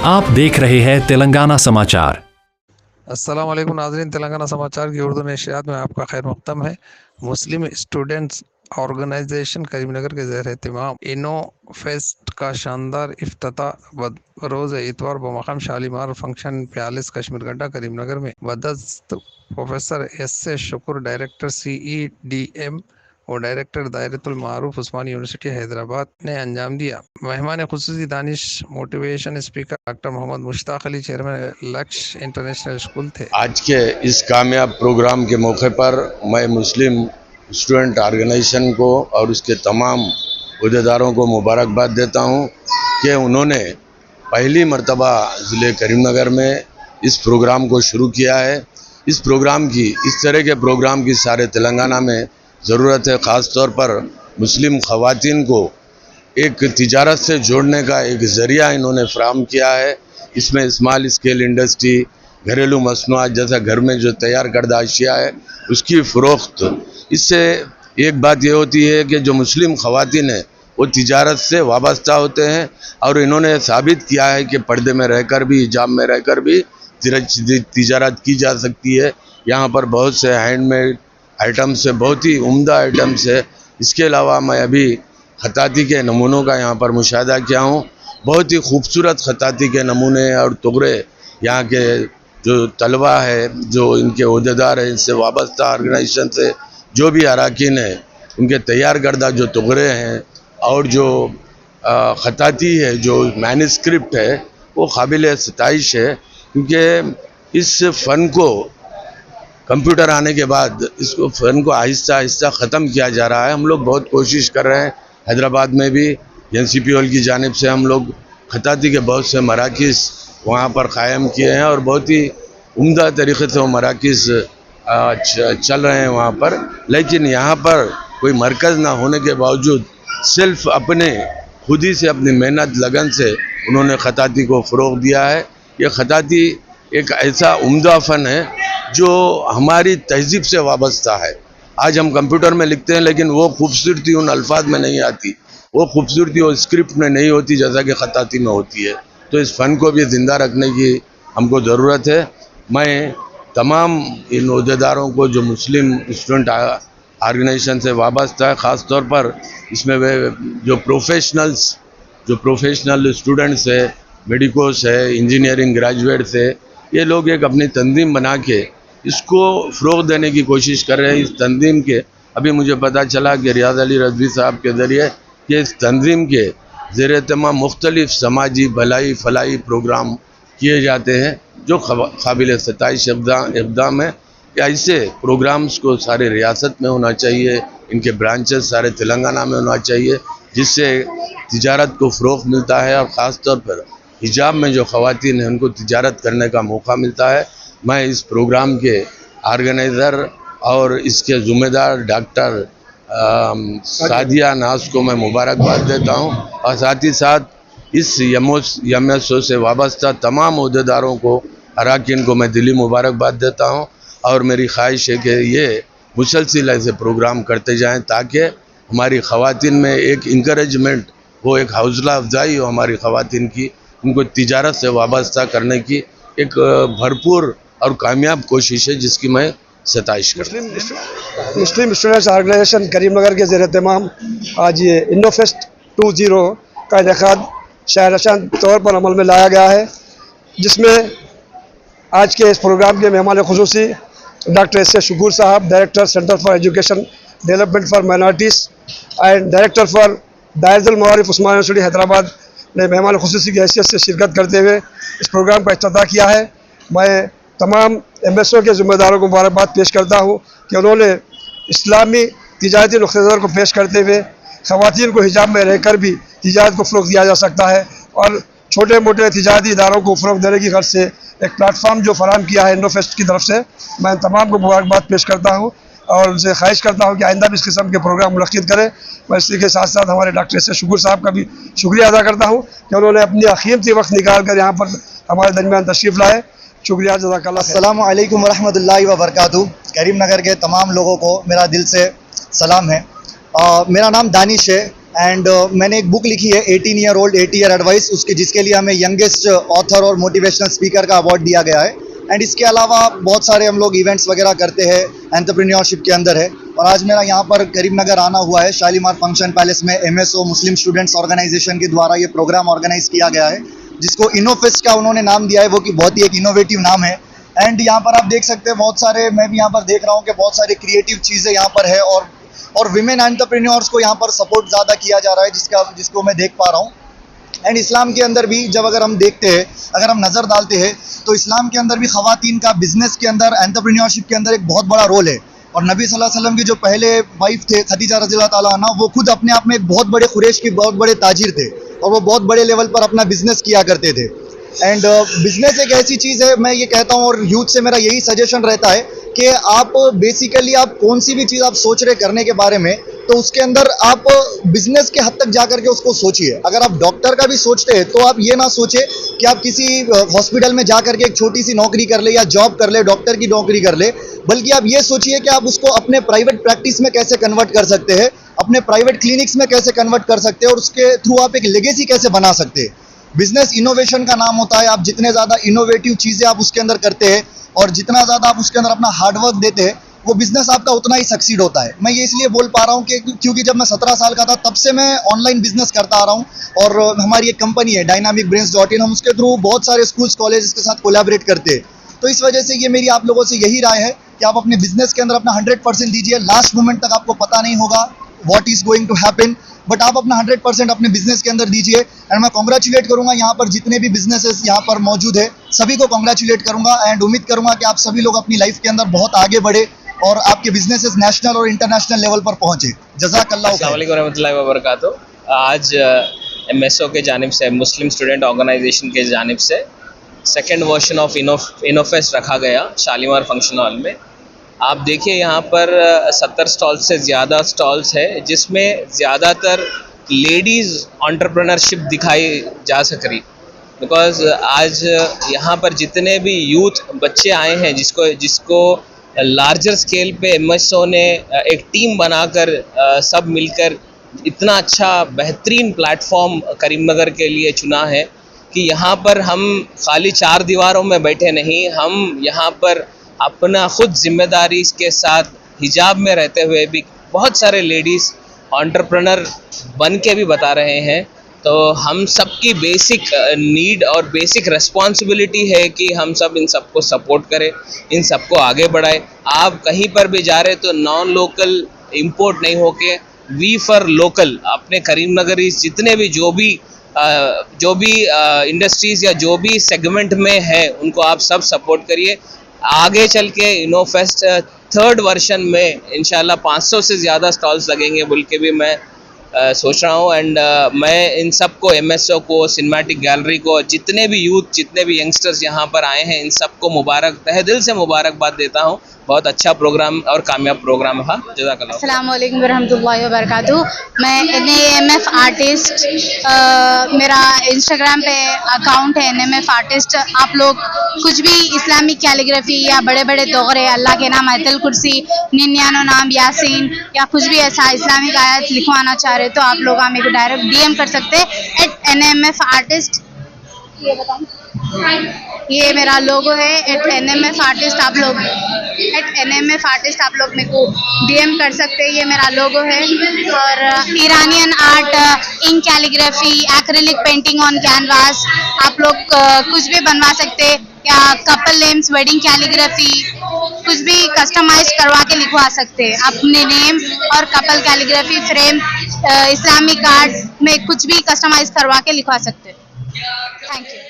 आप देख रहे हैं तेलंगाना समाचार। अस्सलाम वालेकुम नाज़रीन, तेलंगाना समाचार की उर्दू नशियात में आपका खैर मक़दम है। मुस्लिम स्टूडेंट्स ऑर्गेनाइजेशन करीमनगर के ज़ेर एहतमाम इनो फेस्ट का शानदार इफ्तिताह रोज़ इतवार बमकाम शालीमार फंक्शन 42 कश्मीर गड्ढा करीमनगर में बदस्त professor S Shukr director CEDM और डायरेक्टर दायरतुल मारूफ उस्मानी यूनिवर्सिटी हैदराबाद ने अंजाम दिया। मेहमान खुसूसी दानिश motivation speaker doctor Mohammad Mushtaq Ali chairman Lakshya international school थे। आज के इस कामयाब प्रोग्राम के मौके पर मैं मुस्लिम स्टूडेंट ऑर्गेनाइजेशन को और उसके तमाम अहदेदारों को मुबारकबाद देता हूं कि उन्होंने पहली मर्तबा ज़िले करीमनगर में इस प्रोग्राम को शुरू किया है। इस तरह के प्रोग्राम की सारे तेलंगाना में ज़रूरत है। ख़ास तौर पर मुस्लिम ख़वातीन को एक तिजारत से जोड़ने का एक ज़रिया इन्होंने फ्राहम किया है। इसमें स्मॉल स्केल इंडस्ट्री, घरेलू मसनूआत जैसा घर में जो तैयार करदा अशिया है उसकी फ़रोख्त। इससे एक बात ये होती है कि जो मुस्लिम ख़वातीन हैं वो तिजारत से वाबस्ता होते हैं और इन्होंने साबित किया है कि पर्दे में रहकर भी, हिजाब में रहकर भी तिजारत की जा सकती है। यहाँ पर बहुत से हैंडमेड आइटम्स है, बहुत ही उम्दा आइटम्स है। इसके अलावा मैं अभी खताती के नमूनों का यहाँ पर मुशाहिदा किया हूँ। बहुत ही खूबसूरत खताती के नमूने और तुगरे यहाँ के जो तलबा है, जो इनके ओहदेदार हैं, इनसे वाबस्ता ऑर्गेनाइजेशन से जो भी अरकान हैं, उनके तैयार करदा जो तुगरे हैं और जो खताती है, जो मैन्युस्क्रिप्ट है, वो काबिल सताइश है। क्योंकि इस फ़न को कंप्यूटर आने के बाद इसको फ़न को आहिस्ता आहिस्ता ख़त्म किया जा रहा है। हम लोग बहुत कोशिश कर रहे हैं। हैदराबाद में भी NCPOL की जानिब से हम लोग खताती के बहुत से मराकिज़ वहाँ पर क़ायम किए हैं और बहुत ही उम्दा तरीक़े से वो मराकिज़ चल रहे हैं वहाँ पर। लेकिन यहाँ पर कोई मरकज़ ना होने के बावजूद सिर्फ खुद ही से अपनी मेहनत लगन से उन्होंने खताती को फ़रोग़ दिया है। ये खताती एक ऐसा उम्दा फ़न है जो हमारी तहज़ीब से वाबस्ता है। आज हम कंप्यूटर में लिखते हैं लेकिन वो खूबसूरती उन अल्फाज में नहीं आती, वो खूबसूरती वो स्क्रिप्ट में नहीं होती जैसा कि खताती में होती है। तो इस फ़न को भी ज़िंदा रखने की हमको ज़रूरत है। मैं तमाम इन अहदेदारों को जो मुस्लिम स्टूडेंट ऑर्गेनाइजेशन से वाबस्ता है, ख़ास तौर पर इसमें वे जो प्रोफेशनल स्टूडेंट्स है, मेडिकोस है, इंजीनियरिंग ग्रेजुएट्स है, ये लोग एक अपनी तंजीम बना के इसको फ़रोग़ देने की कोशिश कर रहे हैं। इस तंजीम के अभी मुझे पता चला कि रियाज़ अली रज़वी साहब के ज़रिए कि इस तंजीम के ज़ेर तमाम मुख्तलिफ़ समाजी भलाई फलाई प्रोग्राम किए जाते हैं जो काबिल सताइश इक़दाम है। ऐसे प्रोग्राम्स को सारे रियासत में होना चाहिए, इनके ब्रांचेस सारे तेलंगाना में होना चाहिए, जिससे तिजारत को फ़रोग़ मिलता है और ख़ास तौर पर हिजाब में जो ख़वातीन हैं उनको तिजारत करने का मौका मिलता है। मैं इस प्रोग्राम के ऑर्गेनाइज़र और इसके ज़िम्मेदार डॉक्टर सादिया नाज को मैं मुबारकबाद देता हूं और साथ ही साथ इस YMSO से वाबस्ता तमाम अहदेदारों को, अरकान को मैं दिली मुबारकबाद देता हूं और मेरी ख्वाहिश है कि ये मुसलसिल ऐसे प्रोग्राम करते जाएं ताकि हमारी ख़वातीन में एक इंकरेजमेंट हो, एक हौसला अफजाई हो हमारी ख़वातीन की, उनको तिजारत से वाबस्ता करने की एक भरपूर और कामयाब कोशिश है जिसकी मैं सताइश करता हूँ। मुस्लिम स्टूडेंट्स ऑर्गेनाइजेशन करीमनगर के ज़ेर एहतमाम आज ये इनोफेस्ट 20 का इनेकाद शाहरशान तौर पर अमल में लाया गया है, जिसमें आज के इस प्रोग्राम के मेहमान खुसूसी डॉक्टर S शुक्र साहब, director centre for education development for minorities and director for Dairatul Maarif Osmania university Hyderabad ने मेहमान खुसूसी की हैसियत से शिरकत करते हुए इस प्रोग्राम का इफ्तिताह किया है। मैं तमाम MSO के ज़िम्मेदारों को मुबारकबाद पेश करता हूँ कि उन्होंने इस्लामी तिजारती नुक़्ते नज़र को पेश करते हुए ख़वातीन को हिजाब में रहकर भी तिजारत को फ़रोग़ दिया जा सकता है और छोटे मोटे तिजारती इदारों को फ़रोग़ देने की गर्ज से एक प्लेटफार्म जो फराहम किया है इनोफेस्ट की तरफ से, मैं तमाम को मुबारकबाद पेश करता हूँ और उनसे ख्वाहिश करता हूँ कि आइंदा भी इस किस्म के प्रोग्राम मुनक़्क़िद करें। मैं इसी के साथ साथ हमारे डॉक्टर S शुक्र साहब का भी शुक्रिया अदा करता हूँ कि उन्होंने अपनी कीमती वक्त निकाल कर यहाँ पर हमारे दरमियान तशरीफ़ लाए। शुक्रिया, जज़ाकल्लाह। अस्सलामु अलैकुम वरहमतुल्लाहि वबरकातुहू। करीमनगर के तमाम लोगों को मेरा दिल से सलाम है। मेरा नाम दानिश है एंड मैंने एक बुक लिखी है 18 ईयर ओल्ड 80 ईयर एडवाइस, उसके जिसके लिए हमें यंगेस्ट ऑथर और मोटिवेशनल स्पीकर का अवार्ड दिया गया है। एंड इसके अलावा बहुत सारे हम लोग इवेंट्स वगैरह करते हैं, एंटरप्रेन्योरशिप के अंदर है। और आज मेरा यहाँ पर करीमनगर आना हुआ है, शालीमार फंक्शन पैलेस में MSO मुस्लिम स्टूडेंट्स ऑर्गेनाइजेशन के द्वारा ये प्रोग्राम ऑर्गेनाइज किया गया है, जिसको इनोफेस्ट का उन्होंने नाम दिया है, वो कि बहुत ही एक इनोवेटिव नाम है। एंड यहाँ पर आप देख सकते हैं बहुत सारे, मैं भी यहाँ पर देख रहा हूँ कि बहुत सारी क्रिएटिव चीज़ें यहाँ पर है और विमेन एंटरप्रेन्योर्स को यहाँ पर सपोर्ट ज़्यादा किया जा रहा है, जिसको मैं देख पा रहा हूँ। एंड इस्लाम के अंदर भी जब अगर हम देखते हैं, अगर हम नज़र डालते हैं, तो इस्लाम के अंदर भी ख़वातीन का बिजनेस के अंदर, एंटरप्रेन्योरशिप के अंदर एक बहुत बड़ा रोल है। और नबी सल्लल्लाहु अलैहि वसल्लम के जो पहले वाइफ थे खदीजा रज़ियल्लाहु ताला अन्हा, वो खुद अपने आप में एक बहुत बड़े कुरैश की बहुत बड़े ताजिर थे और वो बहुत बड़े लेवल पर अपना बिजनेस किया करते थे। एंड बिजनेस एक ऐसी चीज़ है, मैं ये कहता हूँ और यूथ से मेरा यही सजेशन रहता है कि आप बेसिकली आप कौन सी भी चीज़ आप सोच रहे करने के बारे में, तो उसके अंदर आप बिजनेस के हद तक जा करके उसको सोचिए। अगर आप डॉक्टर का भी सोचते हैं तो आप ये ना सोचें कि आप किसी हॉस्पिटल में जा करके एक छोटी सी नौकरी कर ले या जॉब कर ले, डॉक्टर की नौकरी कर ले, बल्कि आप ये सोचिए कि आप उसको अपने प्राइवेट प्रैक्टिस में कैसे कन्वर्ट कर सकते हैं, अपने प्राइवेट क्लिनिक्स में कैसे कन्वर्ट कर सकते हैं और उसके थ्रू आप एक लेगेसी कैसे बना सकते हैं। बिजनेस इनोवेशन का नाम होता है। आप जितने ज़्यादा इनोवेटिव चीज़ें आप उसके अंदर करते हैं और जितना ज़्यादा आप उसके अंदर अपना हार्डवर्क देते हैं, वो बिजनेस आपका उतना ही सक्सीड होता है। मैं ये इसलिए बोल पा रहा हूँ कि क्योंकि जब मैं 17 साल का था तब से मैं ऑनलाइन बिजनेस करता आ रहा हूँ और हमारी एक कंपनी है dynamicbrains.in, हम उसके थ्रू बहुत सारे स्कूल्स कॉलेज के साथ कोलैबोरेट करते हैं। तो इस वजह से ये मेरी आप लोगों से यही राय है कि आप अपने बिजनेस के अंदर अपना 100% दीजिए। लास्ट मोमेंट तक आपको पता नहीं होगा what is going to happen, but आप अपना 100% अपने बिजनेस के अंदर दीजिए। एंड मैं कॉन्ग्रेचुलेट करूंगा यहाँ पर जितने भी बिजनेसेस यहाँ पर मौजूद है, सभी को कॉन्ग्रेचुलेट करूंगा एंड उम्मीद करूंगा कि आप सभी लोग अपनी लाइफ के अंदर बहुत आगे बढ़े और आपके बिजनेसेस नेशनल और इंटरनेशनल लेवल पर पहुंचे। जज़ाकल्लाह खैर। अस्सलाम वालेकुम रहमतुल्लाहि व बरकातुहू। आज MSO के जानिब से, मुस्लिम स्टूडेंट ऑर्गेनाइजेशन के जानिब से सेकेंड वर्जन ऑफ इनोफेस्ट रखा गया शालीमार फंक्शन हॉल में। आप देखिए यहाँ पर 70 स्टॉल्स से ज़्यादा स्टॉल्स है, जिसमें ज़्यादातर लेडीज़ एंटरप्रेन्योरशिप दिखाई जा सक रही। बिकॉज़ आज यहाँ पर जितने भी यूथ बच्चे आए हैं, जिसको लार्जर स्केल पे MSO ने एक टीम बनाकर सब मिलकर इतना अच्छा बेहतरीन प्लेटफॉर्म करीमनगर के लिए चुना है कि यहाँ पर हम खाली 4 दीवारों में बैठे नहीं, हम यहाँ पर अपना ख़ुद जिम्मेदारी के साथ हिजाब में रहते हुए भी बहुत सारे लेडीज़ एंटरप्रेन्योर बन के भी बता रहे हैं। तो हम सबकी बेसिक नीड और बेसिक रिस्पॉन्सिबिलिटी है कि हम सब इन सबको सपोर्ट करें, इन सबको आगे बढ़ाएं। आप कहीं पर भी जा रहे तो नॉन लोकल इंपोर्ट नहीं होके वी फॉर लोकल, अपने करीमनगरी जितने भी जो भी इंडस्ट्रीज़ या जो भी सेगमेंट में है, उनको आप सब सपोर्ट करिए। आगे चल के इनोफेस्ट 3rd वर्जन में इंशाल्लाह 500 से ज़्यादा स्टॉल्स लगेंगे बोल के भी मैं सोच रहा हूँ। एंड मैं इन सबको, MSO को, सिनेमैटिक गैलरी को, जितने भी यूथ, जितने भी यंगस्टर्स यहाँ पर आए हैं, इन सबको मुबारक, तहे दिल से मुबारकबाद देता हूँ। बहुत अच्छा प्रोग्राम और कामयाब प्रोग्राम रहा। जज़ाकल्लाह। अस्सलाम वालेकुम रहमतुल्लाहि व बरकातुहू। मैं NAMF आर्टिस्ट, मेरा इंस्टाग्राम पे अकाउंट है NAMF आर्टिस्ट। आप लोग कुछ भी इस्लामिक कैलीग्राफी या बड़े बड़े दोगरे, अल्लाह के नाम, आयतुल कुर्सी, 99 नाम, यासीन या कुछ भी ऐसा इस्लामिक आयत लिखवाना चाह रहे तो आप लोग हमें को डायरेक्ट DM कर सकते हैं @NAMF आर्टिस्ट। ये बताऊँ, ये मेरा लोगो है @NAMF आर्टिस्ट। आप लोग @NAMF आर्टिस्ट आप लोग मेरे को DM कर सकते हैं। ये मेरा लोगो है। और Iranian art, ink calligraphy, acrylic painting on canvas, आप लोग कुछ भी बनवा सकते हैं। या कपल नेम्स, वेडिंग कैलीग्राफी, कुछ भी कस्टमाइज करवा के लिखवा सकते हैं। अपने नेम और couple calligraphy, frame, Islamic art में कुछ भी कस्टमाइज करवा के लिखवा सकते हैं। Thank you.